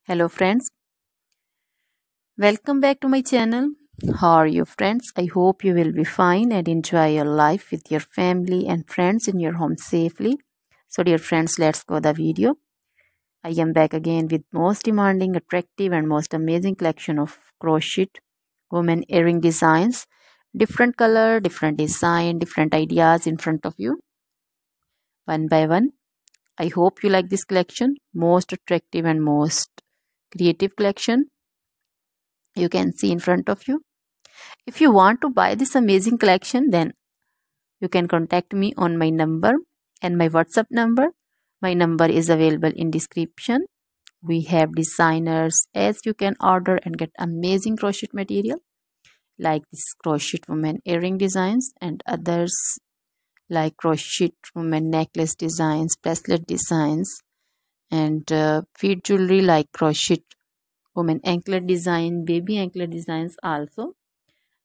Hello friends, welcome back to my channel. How are you friends? I hope you will be fine and enjoy your life with your family and friends in your home safely. So dear friends, let's go the video. I am back again with most demanding, attractive and most amazing collection of crochet women earring designs. Different color, different design, different ideas in front of you. One by one. I hope you like this collection. Most attractive and most creative collection you can see in front of you. If you want to buy this amazing collection, then you can contact me on my number and my WhatsApp number. My number is available in description. We have designers as you can order and get amazing crochet material like this crochet woman earring designs and others like crochet woman necklace designs, bracelet designs and feet jewelry like crochet woman anklet design, baby anklet designs also.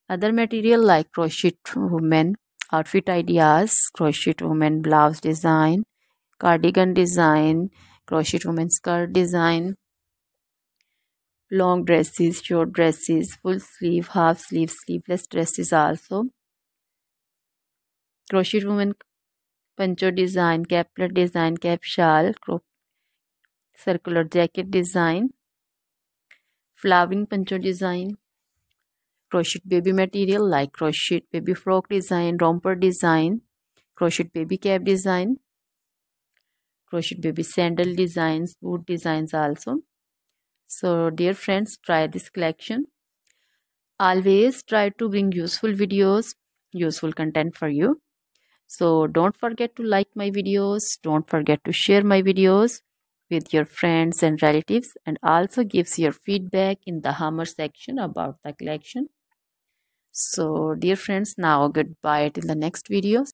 Other material like crochet women outfit ideas, crochet women blouse design, cardigan design, crochet women skirt design, long dresses, short dresses, full sleeve, half sleeve, sleeveless dresses also. Crochet women poncho design, caplet design, cap shawl, circular jacket design, flowering poncho design, crochet baby material like crochet baby frock design, romper design, crochet baby cap design, crochet baby sandal designs, boot designs also. So dear friends, try this collection. Always try to bring useful videos, useful content for you. So don't forget to like my videos, don't forget to share my videos with your friends and relatives, and also gives your feedback in the hammer section about the collection. So dear friends, now goodbye till the next video.